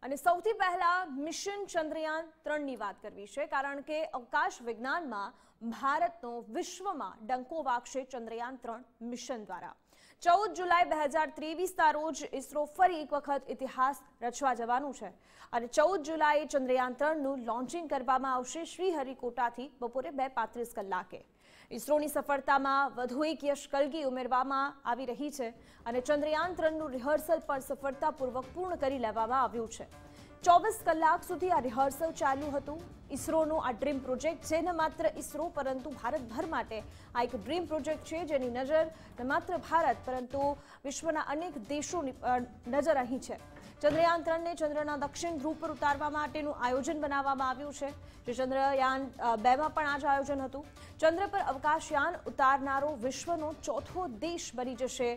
અને સૌથી પહેલા મિશન ચંદ્રયાન 3ની વાત કરવી છે, કારણ કે અવકાશ વિજ્ઞાનમાં ભારતનો વિશ્વમાં ડંકો વાગશે ચંદ્રયાન 3 મિશન દ્વારા। 14 જુલાઈ 2023ના રોજ ઇસરો ફરી એક વખત ઇતિહાસ રચવા જવાનું છે અને 14 જુલાઈએ ચંદ્રયાન 3નું લોન્ચિંગ કરવામાં આવશે શ્રીહરિકોટાથી બપોરે 2:35 કલાકે। ઇસરોની સફળતામાં વધુ એક યશકલગી ઉમેરવામાં આવી રહી છે અને ચંદ્રયાન 3નું રિહર્સલ પણ સફળતાપૂર્વક પૂર્ણ કરી લેવામાં આવ્યું છે। 24 કલાક સુધી આ રિહર્સલ ચાલ્યું હતું। ઇસરોનો આ ડ્રીમ પ્રોજેક્ટ છે, ન માત્ર ઇસરો પરંતુ ભારતભર માટે આ એક ડ્રીમ પ્રોજેક્ટ છે, જેની નજર ન માત્ર ભારત પરંતુ વિશ્વના અનેક દેશોની નજર અહીં છે। ચંદ્રયાન 3ને ચંદ્રના દક્ષિણ ધ્રુવ પર ઉતારવા માટેનું આયોજન બનાવવામાં આવ્યું છે, જે ચંદ્રયાન 2માં પણ આ જ આયોજન હતું। ચંદ્ર પર અવકાશયાન ઉતારનારો વિશ્વનો ચોથો દેશ બની જશે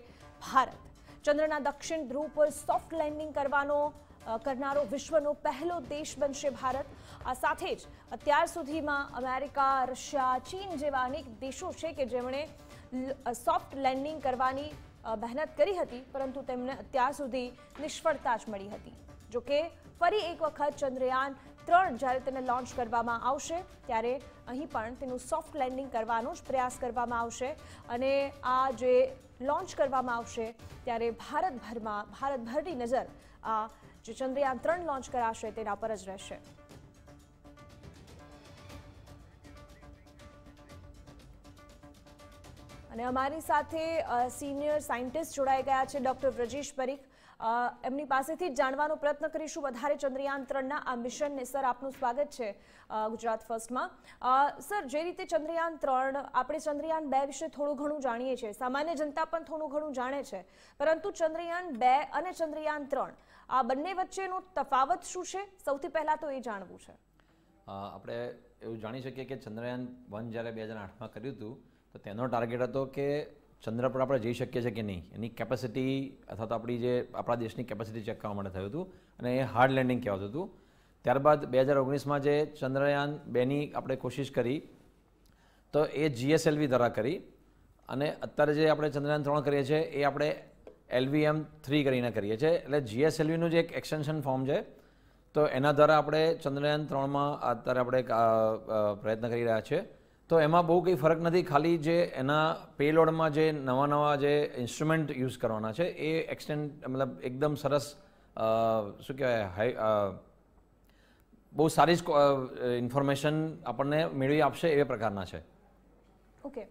ભારત। ચંદ્રના દક્ષિણ ધ્રુવ પર સોફ્ટ લેન્ડિંગ કરનારો વિશ્વનો પહેલો દેશ બનશે ભારત। આ સાથે જ અત્યાર સુધીમાં અમેરિકા, રશિયા, ચીન જેવા અનેક દેશો છે કે જેમણે સોફ્ટ લેન્ડિંગ કરવાની મહેનત કરી હતી, પરંતુ તેમને અત્યાર સુધી નિષ્ફળતા જ મળી હતી। જોકે ફરી એક વખત ચંદ્રયાન 3 જ્યારે તેને લોન્ચ કરવામાં આવશે ત્યારે અહીં પણ તેનું સોફ્ટ લેન્ડિંગ કરવાનો જ પ્રયાસ કરવામાં આવશે અને આ જે લોન્ચ કરવામાં આવશે ત્યારે ભારતભરની નજર આ જે ચંદ્રયાન 3 લોન્ચ કરાશે તેના પર જ રહેશે। અને અમારી સાથે સિનિયર સાયન્ટિસ્ટ જોડાઈ ગયા છે ડોક્ટર વ્રજેશ પરીખ। એમની પાસેથી જ જાણવાનો પ્રયત્ન કરીશું વધારે ચંદ્રયાન 3ના આ મિશનને। સર, આપનું સ્વાગત છે ગુજરાત ફર્સ્ટમાં। સર, જે રીતે ચંદ્રયાન 3 આપણે ચંદ્રયાન 2 વિશે થોડું ઘણું જાણીએ છીએ, સામાન્ય જનતા પણ થોડું ઘણું જાણે છે, પરંતુ ચંદ્રયાન 2 અને ચંદ્રયાન 3 આ બંને વચ્ચેનો તફાવત શું છે? સૌથી પહેલા તો એ જાણવું છે। આપણે એવું જાણી શકીએ કે ચંદ્રયાન 1 જ્યારે 2008માં કર્યું હતું તો તેનો ટાર્ગેટ હતો કે ચંદ્ર પર આપણે જઈ શકીએ છીએ કે નહીં, એની કેપેસિટી અથવા તો આપણા દેશની કેપેસિટી ચેક કરવા માટે થયું હતું અને એ હાર્ડ લેન્ડિંગ કહેવાતું હતું। ત્યારબાદ 2019માં જે ચંદ્રયાન 2ની આપણે કોશિશ કરી તો એ GSLV દ્વારા કરી અને અત્યારે જે આપણે ચંદ્રયાન 3 કરીએ છીએ એ આપણે LVM-3 કરીને કરીએ છીએ। એટલે GSLVનું જે એક એક્સટેન્શન ફોર્મ છે તો એના દ્વારા આપણે ચંદ્રયાન 3માં અત્યારે આપણે પ્રયત્ન કરી રહ્યા છીએ। તો એમાં બહુ કંઈ ફરક નથી, ખાલી જે એના પેલોડમાં જે નવા જે ઇન્સ્ટ્રુમેન્ટ યુઝ કરવાના છે એ મતલબ એકદમ સરસ શું કહેવાય બહુ સારી જ ઇન્ફોર્મેશન આપણને મેળવી આપશે એ પ્રકારના છે। ઓકે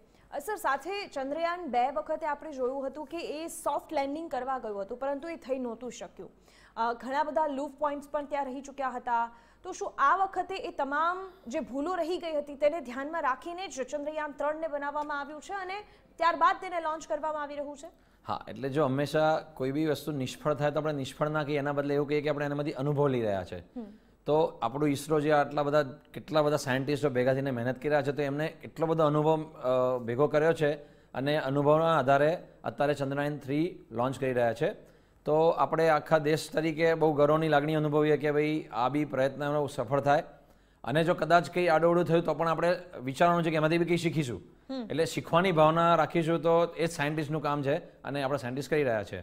સર, સાથે ચંદ્રયાન 2 વખતે આપણે જોયું હતું કે એ સોફ્ટ લેન્ડિંગ કરવા ગયું હતું, પરંતુ એ થઈ નહોતું શક્યું। ઘણા બધા લૂપ પોઈન્ટ્સ પણ ત્યાં રહી ચૂક્યા હતા। તો શું આ વખતે એ તમામ જે ભૂલો રહી ગઈ હતી તેને ધ્યાનમાં રાખીને જ ચંદ્રયાન 3ને બનાવવામાં આવ્યું છે અને ત્યારબાદ તેને લોન્ચ કરવામાં આવી રહ્યું છે? હા, એટલે જો હંમેશા કોઈ બી વસ્તુ નિષ્ફળ થાય તો આપણે નિષ્ફળ ના કહીએ, એના બદલે એવું કહીએ કે આપણે એનામાંથી અનુભવ લઈ રહ્યા છે। તો આપણું ઇસરો જે કેટલા બધા સાયન્ટિસ્ટો ભેગા થઈને મહેનત કરી રહ્યા છે તો એમને એટલો બધો અનુભવ ભેગો કર્યો છે અને અનુભવના આધારે અત્યારે ચંદ્રયાન 3 લોન્ચ કરી રહ્યા છે। તો આપણે આખા દેશ તરીકે બહુ ગૌરવની લાગણી અનુભવીએ કે ભાઈ આ બી પ્રયત્ન સફળ થાય અને જો કદાચ કંઈ આડોઅવડું થયું તો પણ આપણે વિચારવાનું છે કે એમાંથી બી કંઈ શીખીશું। એટલે શીખવાની ભાવના રાખીશું તો એ જ સાયન્ટિસ્ટનું કામ છે અને આપણે સાયન્ટિસ્ટ કરી રહ્યા છે।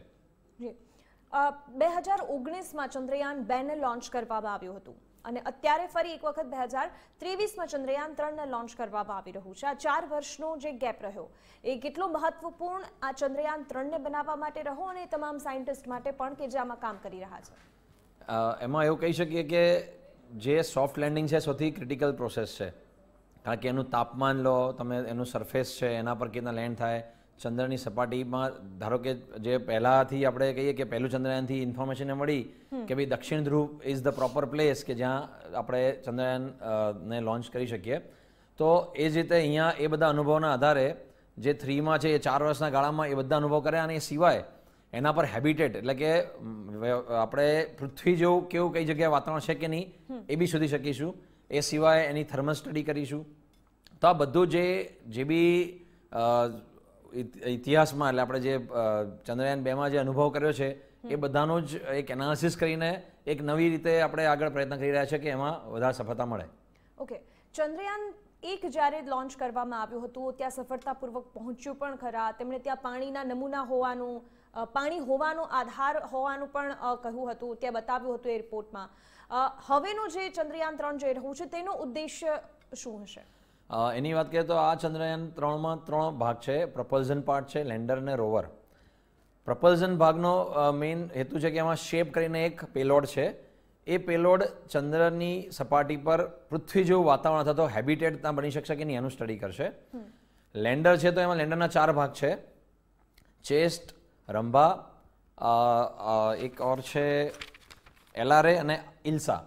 2019માં ચંદ્રયાન 2ને લોન્ચ કરવામાં આવ્યું હતું અને અત્યારે ફરી એક વખત 2023માં ચંદ્રયાન 3ને લોન્ચ કરવામાં આવી રહ્યું છે। આ 4 વર્ષનો જે ગેપ રહ્યો એ કેટલો મહત્વપૂર્ણ આ ચંદ્રયાન 3ને બનાવવા માટે રહ્યો અને તમામ સાયન્ટિસ્ટ માટે પણ કે જે આમાં કામ કરી રહ્યા છે? એમાં એવું કહી શકીએ કે જે સોફ્ટ લેન્ડિંગ છે સૌથી ક્રિટિકલ પ્રોસેસ છે, કારણ કે એનું તાપમાન લો તમે, એનું સરફેસ છે એના પર કેટલા લેન્ડ થાય, ચંદ્રની સપાટીમાં ધારો કે જે પહેલાંથી આપણે કહીએ કે પહેલું ચંદ્રયાનથી ઇન્ફોર્મેશન મળી કે ભાઈ દક્ષિણ ધ્રુવ ઇઝ ધ પ્રોપર પ્લેસ કે જ્યાં આપણે ચંદ્રયાનને લોન્ચ કરી શકીએ। તો એ જ રીતે અહીંયા એ બધા અનુભવના આધારે જે 3માં છે એ 4 વર્ષના ગાળામાં એ બધા અનુભવ કર્યા અને એ સિવાય એના પર હેબિટેટ એટલે કે આપણે પૃથ્વી જેવું કેવું કઈ જગ્યાએ વાતાવરણ છે કે નહીં એ બી શોધી શકીશું। એ સિવાય એની થર્મલ સ્ટડી કરીશું। તો આ બધું જે બી ઇતિહાસમાં એટલે આપણે જે ચંદ્રયાન 2માં જે અનુભવ કર્યો છે એ બધાનો જ એક એનાલિસિસ કરીને એક નવી રીતે આપણે આગળ પ્રયત્ન કરી રહ્યા છે કે એમાં વધારે સફળતા મળે। ઓકે, ચંદ્રયાન 1 જ્યારે લોન્ચ કરવામાં આવ્યું હતું ત્યાં સફળતાપૂર્વક પહોંચ્યું પણ ખરા, તેમણે ત્યાં પાણીના નમૂના હોવાનું પાણી હોવાનો આધાર હોવાનું પણ કહ્યું હતું, તે બતાવ્યું હતું એ રિપોર્ટમાં. હવેનું જે ચંદ્રયાન 3 જઈ રહ્યું છે તેનો ઉદ્દેશ્ય શું હશે? એની વાત કરીએ તો આ ચંદ્રયાન 3માં 3 ભાગ છે. પ્રપલ્ઝન પાર્ટ છે, લેન્ડર અને રોવર. પ્રપલ્ઝન ભાગનો મેઇન હેતુ છે કે એમાં શેપ કરીને એક પેલોડ છે. એ પેલોડ ચંદ્રની સપાટી પર પૃથ્વી જેવું વાતાવરણ અથવા તો હેબિટેટ ત્યાં બની શકશે કે નહીં એનું સ્ટડી કરશે. લેન્ડર છે તો એમાં લેન્ડરના 4 ભાગ છે: ચેસ્ટ, રંભા, એક ઓર છે એલઆરએ અને ઇલ્સા.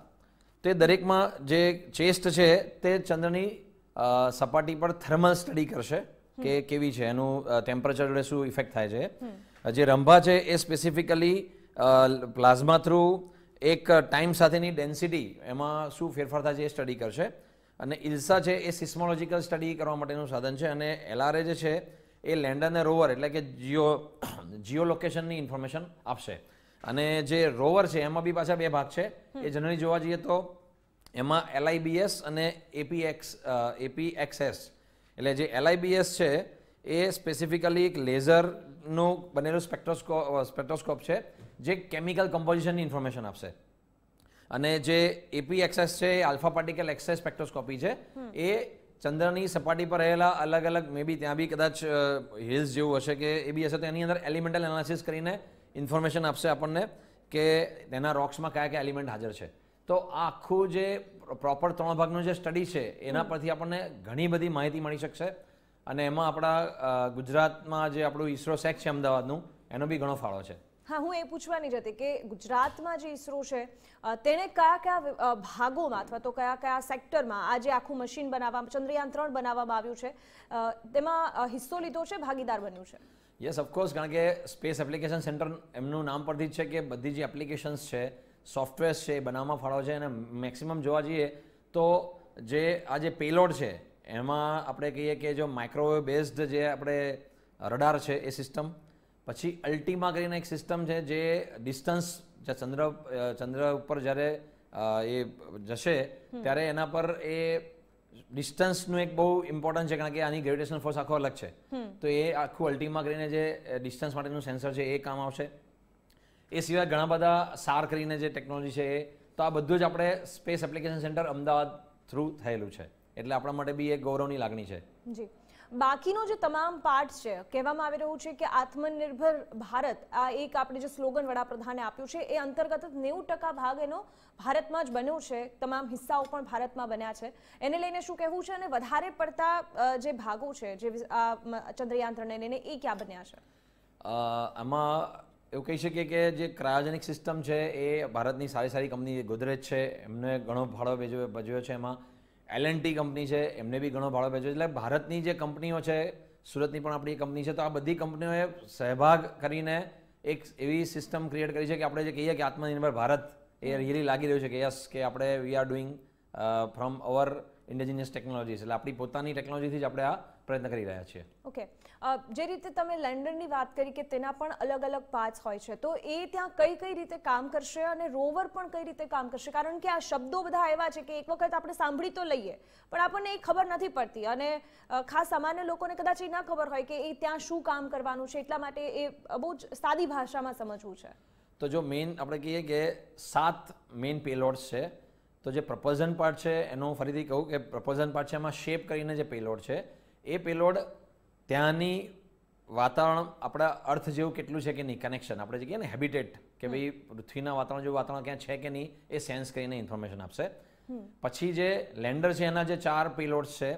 તે દરેકમાં જે ચેસ્ટ છે તે ચંદ્રની સપાટી પર થર્મલ સ્ટડી કરશે કે કેવી છે, એનું ટેમ્પરેચર જોડે શું ઇફેક્ટ થાય છે. જે રંભા છે એ સ્પેસિફિકલી પ્લાઝમા થ્રુ એક ટાઈમ સાથેની ડેન્સિટી એમાં શું ફેરફાર થાય છે એ સ્ટડી કરશે. અને ઇલ્સા છે એ સિસ્મોલોજીકલ સ્ટડી કરવા માટેનું સાધન છે. અને એલઆરએ જે છે એ લેન્ડર અને રોવર એટલે કે જીઓ લોકેશનની ઇન્ફોર્મેશન આપશે. અને જે રોવર છે એમાં બી પાછા 2 ભાગ છે. એ જનરલી જોવા જઈએ તો એમાં LIBS અને APXS. એટલે જે LIBS છે એ સ્પેસિફિકલી એક લેઝરનું બનેલું સ્પેક્ટ્રોસ્કોપ છે જે કેમિકલ કમ્પોઝિશનની ઇન્ફોર્મેશન આપશે. અને જે APXS છે એ આલ્ફા પાર્ટિકલ એક્સરે સ્પેક્ટ્રોસ્કોપી છે. એ ચંદ્રની સપાટી પર રહેલા અલગ અલગ મે બી ત્યાં બી કદાચ હિલ્સ જેવું હશે કે એ બી હશે તો એની અંદર એલિમેન્ટલ એનાલિસિસ કરીને ઇન્ફોર્મેશન આપશે આપણને કે તેના રોક્સમાં કયા કયા એલિમેન્ટ હાજર છે. તો આ આખું જે પ્રોપર 3 ભાગનું જે સ્ટડી છે એના પરથી આપણને ઘણી બધી માહિતી મળી શકશે. અને એમાં આપણા ગુજરાતમાં જે આપણું ઇસરો સેક છે અમદાવાદનું, એનો બી ઘણો ફાળો છે. હા, હું એ પૂછવાની જ હતી કે ગુજરાતમાં જે ઇસરો છે તેણે કયા કયા ભાગોમાં અથવા તો કયા કયા સેક્ટરમાં આ જે આખું મશીન બનાવવામાં ચંદ્રયાન 3 બનાવવામાં આવ્યું છે તેમાં હિસ્સો લીધો છે, ભાગીદાર બન્યું છે? યસ, ઓફકોર્સ, કારણ કે સ્પેસ એપ્લિકેશન સેન્ટર એમનું નામ પરથી જ છે કે બધી જે એપ્લિકેશન્સ છે, સોફ્ટવેર્સ છે એ બનાવવામાં ફાળો છે. અને મેક્સિમમ જોવા જઈએ તો જે આ જે પેલોડ છે એમાં આપણે કહીએ કે જો માઇક્રોવેવ બેઝડ જે આપણે રડાર છે એ સિસ્ટમ, પછી અલ્ટિમા કરીને એક સિસ્ટમ છે જે ડિસ્ટન્સ ચંદ્ર ઉપર જ્યારે એ જશે ત્યારે એના પર એ ડિસ્ટન્સનું એક બહુ ઇમ્પોર્ટન્ટ છે કારણ કે આની ગ્રેવિટેશનલ ફોર્સ આખો અલગ છે. તો એ આખું અલ્ટિમા કરીને જે ડિસ્ટન્સ માટેનું સેન્સર છે એ કામ આવશે. એ સિવાય ઘણા બધા SAR કરીને જે ટેકનોલોજી છે એ, તો આ બધું જ આપણે space application centre Ahmedabad through થયેલું છે. એટલે આપણા માટે બી એક ગૌરવની લાગણી છે. જી, બાકીનો જે તમામ પાર્ટ છે, કહેવામાં આવી રહ્યું છે કે આત્મનિર્ભર ભારત, આ એક આપણે જે સ્લોગન વડાપ્રધાને આપ્યું છે એ અંતર્ગત 90% ભાગ એનો ભારતમાં જ બન્યો છે, તમામ હિસ્સાઓ પણ ભારતમાં બન્યા છે. એને લઈને શું કહેવું છે? અને વધારે પડતા જે ભાગો છે જે ચંદ્રયાન 3 ને લઈને એ ક્યાં બન્યા છે? આમાં એવું કહી શકીએ કે જે ક્રાયોજેનિક સિસ્ટમ છે એ ભારતની સારી કંપની ગોદરેજ છે એમને ઘણો ફાળો ભજવ્યો છે. એમાં L&T કંપની છે એમને બી ઘણો ફાળો ભજવ્યો. એટલે ભારતની જે કંપનીઓ છે, સુરતની પણ આપણી કંપની છે, તો આ બધી કંપનીઓએ સહભાગ કરીને એક એવી સિસ્ટમ ક્રિએટ કરી છે કે આપણે જે કહીએ કે આત્મનિર્ભર ભારત એ રિયલી લાગી રહ્યું છે કે યસ કે આપણે we are doing from hour indigenous technologies. એટલે આપણી પોતાની ટેકનોલોજીથી જ આપણે આ પ્રયત્ન કરી રહ્યા છીએ. ઓકે, જે રીતે તમે લેન્ડરની વાત કરી કે તેના પણ અલગ અલગ પાર્ટ્સ હોય છે, તો એ ત્યાં કઈ રીતે કામ કરશે અને રોવર પણ કઈ રીતે કામ કરશે? કારણ કે આ શબ્દો બધા એવા છે કે એક વખત આપણે સાંભળી તો લઈએ પણ આપણને એ ખબર નથી પડતી. અને ખાસ સામાન્ય લોકોને કદાચ એ ના ખબર હોય કે એ ત્યાં શું કામ કરવાનું છે, એટલા માટે એ બહુ જ સાદી ભાષામાં સમજવું છે. તો જો મેઇન આપણે કહીએ કે 7 મેઇન પેલોડ્સ છે. તો જે પ્રપોઝન પાર્ટ છે એનું ફરીથી કહું કે પ્રપોઝન પાર્ટ છે એમાં શેપ કરીને જે પેલોડ છે એ પેલોડ ત્યાંની વાતાવરણ આપણા અર્થ જેવું કેટલું છે કે નહીં, કનેક્શન આપણે જે કહીએ ને હેબિટેટ કે ભાઈ પૃથ્વીના વાતાવરણ જેવું વાતાવરણ ક્યાં છે કે નહીં એ સેન્સ કરીને ઇન્ફોર્મેશન આપશે. પછી જે લેન્ડર છે એના જે 4 પેલોડ્સ છે,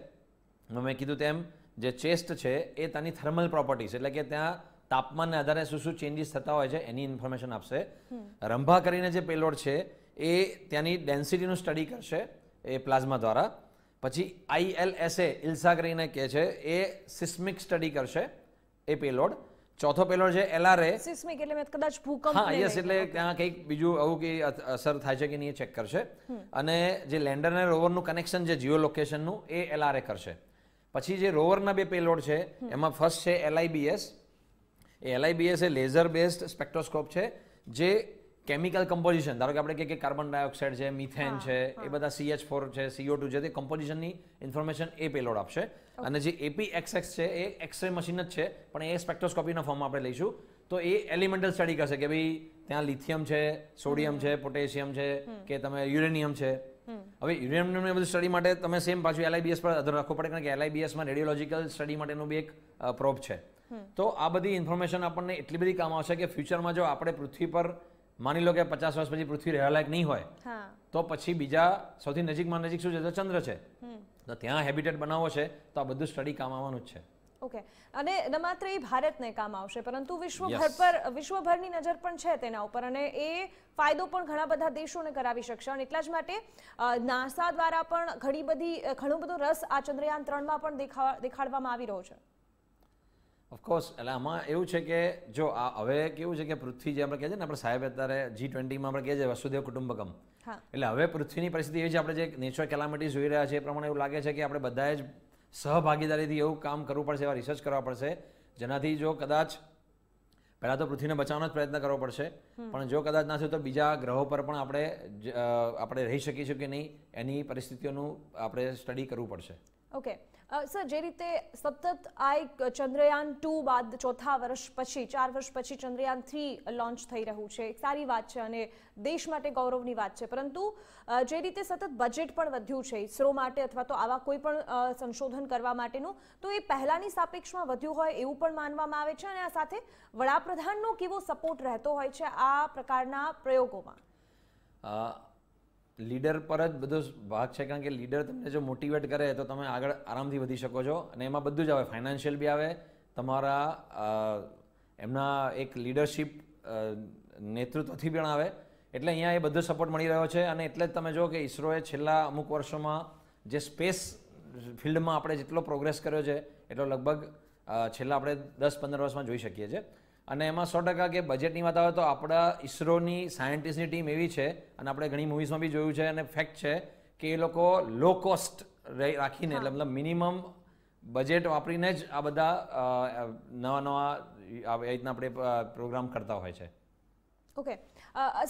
મેં કીધું તેમ જે ચેસ્ટ છે એ ત્યાંની થર્મલ પ્રોપર્ટીઝ એટલે કે ત્યાં તાપમાનને આધારે શું ચેન્જીસ થતા હોય છે એની ઇન્ફોર્મેશન આપશે. રંભા કરીને જે પેલોડ છે એ ત્યાંની ડેન્સિટીનું સ્ટડી કરશે એ પ્લાઝમા દ્વારા. પછી ILSA ઇલ્સા કરીને કહે છે એ સિસ્મિક સ્ટડી કરશે એ પેલોડ. ચોથો પેલોડ છે LRA, સિસ્મિક એટલે મેં કદાચ ભૂકંપ. હા, યસ, એટલે ત્યાં કંઈક બીજું આવું કે અસર થાય છે કે નહીં એ ચેક કરશે. અને જે લેન્ડર અને રોવરનું કનેક્શન છે જીઓ લોકેશનનું એ LRA કરશે. પછી જે રોવરના 2 પેલોડ છે એમાં ફર્સ્ટ છે LIBS. એ LIBS એ લેઝર બેઝડ સ્પેક્ટ્રોસ્કોપ છે જે કેમિકલ કમ્પોઝિશન, ધારો કે આપણે કહીએ કે કાર્બન ડાયોક્સાઇડ છે, મિથેન છે, એ બધા CH4 છે, CO2 છે, તે કમ્પોઝિશનની ઇન્ફોર્મેશન એ પેલોડ આપશે. અને જે APXS છે એ એક્સરે મશીન જ છે પણ એ સ્પેક્ટ્રોસ્કોપીના ફોર્મમાં આપણે લઈશું. તો એ એલિમેન્ટલ સ્ટડી કરશે કે ભાઈ ત્યાં લિથિયમ છે, સોડિયમ છે, પોટેશિયમ છે, કે તમે યુરેનિયમ છે. હવે યુરેનિયમ બધું સ્ટડી માટે તમે સેમ પાછું LIBS પર આધાર રાખવો પડે, કારણ કે LIBSમાં રેડિયોલોજીકલ સ્ટડી માટેનું બી એક પ્રોબ છે. તો આ બધી ઇન્ફોર્મેશન આપણને એટલી બધી કામ આવશે કે ફ્યુચરમાં જો આપણે પૃથ્વી પર માની લો કે 50 વર્ષ પછી પૃથ્વી રહેવા લાયક નહીં હોય, તો પછી બીજા સૌથી નજીકમાં નજીક શું છે તો ચંદ્ર છે, તો ત્યાં હેબિટેટ બનાવવો છે, તો આ બધું સ્ટડી કામ આવવાનું જ છે. ઓકે, અને ન માત્ર એ ભારતને કામ આવશે, પરંતુ વિશ્વભરની નજર પણ છે તેના ઉપર, અને એ ફાયદો પણ ઘણા બધા દેશોને કરાવી શકશે. અને એટલા જ માટે નાસા દ્વારા પણ ઘણો બધો રસ આ ચંદ્રયાન 3માં પણ દેખાડવામાં આવી રહ્યો છે. ઓફકોર્સ, એટલે આમાં એવું છે કે જો આ હવે કેવું છે કે પૃથ્વી જે આપણે કહે છે ને, આપણે સાહેબ અત્યારે G20માં આપણે કહે છે વસુદેવ કુટુંબકમ, એટલે હવે પૃથ્વીની પરિસ્થિતિ એવી છે, આપણે જે નેચરલ કેલામિટીઝ જોઈ રહ્યા છે એ પ્રમાણે એવું લાગે છે કે આપણે બધાએ જ સહભાગીદારીથી એવું કામ કરવું પડશે, એવા રિસર્ચ કરવા પડશે, જેનાથી જો કદાચ પહેલાં તો પૃથ્વીને બચાવવાનો જ પ્રયત્ન કરવો પડશે, પણ જો કદાચ ના થયું તો બીજા ગ્રહો પર પણ આપણે રહી શકીશું કે નહીં એની પરિસ્થિતિઓનું આપણે સ્ટડી કરવું પડશે. ઓકે સર, જે રીતે સતત આ એક ચંદ્રયાન 2 બાદ 4 વર્ષ પછી ચંદ્રયાન 3 લોન્ચ થઈ રહ્યું છે, એક સારી વાત છે અને દેશ માટે ગૌરવની વાત છે, પરંતુ જે રીતે સતત બજેટ પણ વધ્યું છે ઇસરો માટે અથવા તો આવા કોઈ પણ સંશોધન કરવા માટેનું, તો એ પહેલાની સાપેક્ષમાં વધ્યું હોય એવું પણ માનવામાં આવે છે. અને આ સાથે વડાપ્રધાનનો કેવો સપોર્ટ રહેતો હોય છે આ પ્રકારના પ્રયોગોમાં? લીડર પર જ બધો ભાગ છે, કારણ કે લીડર તમને જો મોટિવેટ કરે તો તમે આગળ આરામથી વધી શકો છો, અને એમાં બધું જ આવે, ફાઇનાન્શિયલ બી આવે, તમારા એમના એક લીડરશિપ નેતૃત્વથી પણ આવે, એટલે અહીંયા એ બધો સપોર્ટ મળી રહ્યો છે. અને એટલે જ તમે જો કે ઇસરોએ છેલ્લા અમુક વર્ષોમાં જે સ્પેસ ફિલ્ડમાં આપણે જેટલો પ્રોગ્રેસ કર્યો છે એટલો લગભગ છેલ્લા આપણે 10-15 વર્ષમાં જોઈ શકીએ છીએ. અને એમાં 100% કે બજેટની વાત આવે તો આપણા ઇસરોની સાયન્ટિસ્ટની ટીમ એવી છે, અને આપણે ઘણી મૂવીઝમાં બી જોયું છે અને ફેક્ટ છે કે એ લોકો લો કોસ્ટ રાખીને, એટલે મતલબ મિનિમમ બજેટ વાપરીને જ આ બધા નવા એ રીતના આપણે પ્રોગ્રામ કરતા હોય છે. ઓકે,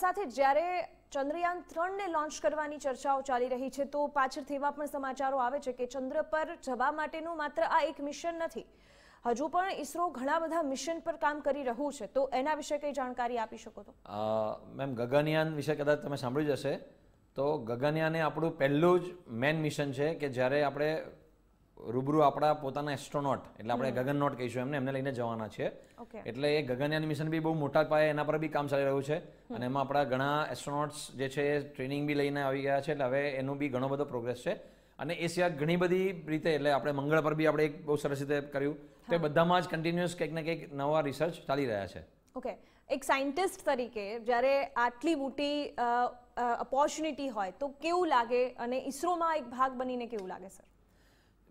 સાથે જ્યારે ચંદ્રયાન 3ને લોન્ચ કરવાની ચર્ચાઓ ચાલી રહી છે, તો પાછળથી એવા પણ સમાચારો આવે છે કે ચંદ્ર પર જવા માટેનું માત્ર આ એક મિશન નથી, હજુ પણ ઇસરો ઘણા બધા મિશન પર કામ કરી રહ્યું છે, તો એના વિશે કઈ જાણકારી આપી શકો? તો મેમ, ગગનયાન વિશે કદાચ તમે સાંભળ્યું જશે, તો ગગનયાન એ આપણું પહેલું જ મેન મિશન છે કે જ્યારે આપણે રૂબરૂ આપણા પોતાના એસ્ટ્રોનોટ, એટલે આપણે ગગનનોટ કહીશું એમને લઈને જવાના છે. એટલે એ ગગનયાન મિશન બી બહુ મોટા પાયે એના પર બી કામ ચાલી રહ્યું છે, અને એમાં આપણા ઘણા એસ્ટ્રોનોટ્સ જે છે એ ટ્રેનિંગ બી લઈને આવી ગયા છે, એટલે હવે એનું બી ઘણો બધો પ્રોગ્રેસ છે. અને એ સિવાય ઘણી બધી રીતે, એટલે આપણે મંગળ પર બી આપણે એક બહુ સરસ રીતે કર્યું, તો એ બધામાં જ કન્ટિન્યુઅસ કંઈક ને કંઈક નવા રિસર્ચ ચાલી રહ્યા છે. ઓકે, એક સાયન્ટિસ્ટ તરીકે જ્યારે આટલી મોટી ઓપોર્ચ્યુનિટી હોય તો કેવું લાગે, અને ઇસરોમાં એક ભાગ બનીને કેવું લાગે સર?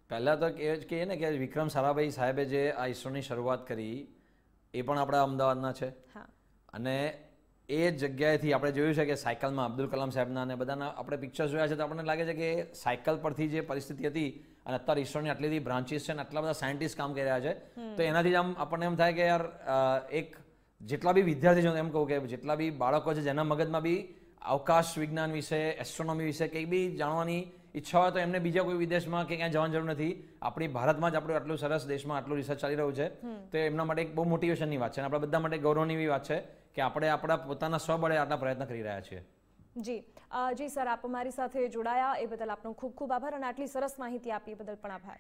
પહેલાં તો કહીએ ને કે વિક્રમ સારાભાઈ સાહેબે જે આ ઇસરોની શરૂઆત કરી એ પણ આપણા અમદાવાદના છે, અને એ જગ્યાએથી આપણે જોયું છે કે સાયકલમાં અબ્દુલ કલામ સાહેબના અને બધાના આપણે પિક્ચર્સ જોયા છે, તો આપણને લાગે છે કે સાયકલ પરથી જે પરિસ્થિતિ હતી, અને અત્યારે ઇસરોની આટલી બધી બ્રાન્ચીસ છે અને આટલા બધા સાયન્ટિસ્ટ કામ કરી રહ્યા છે, તો એનાથી જ આમ આપણને એમ થાય કે યાર એક જેટલા બી વિદ્યાર્થી છે, એમ કહું કે જેટલા બી બાળકો છે જેના મગજમાં બી અવકાશ વિજ્ઞાન વિશે, એસ્ટ્રોનોમી વિશે કંઈ બી જાણવાની ઈચ્છા હોય, તો એમને બીજા કોઈ વિદેશમાં કે ક્યાંય જવાની જરૂર નથી, આપણી ભારતમાં જ આપણું આટલું સરસ દેશમાં આટલું રિસર્ચ ચાલી રહ્યું છે, તો એમના માટે એક બહુ મોટિવેશનની વાત છે, અને આપણા બધા માટે ગૌરવની એવી વાત છે કે આપણે આપણા પોતાના સ્વબળે આટલા પ્રયત્ન કરી રહ્યા છીએ. જી સર, આપ અમારી સાથે જોડાયા એ બદલ આપનો ખૂબ ખૂબ આભાર, અને આટલી સરસ માહિતી આપી એ બદલ પણ આભાર.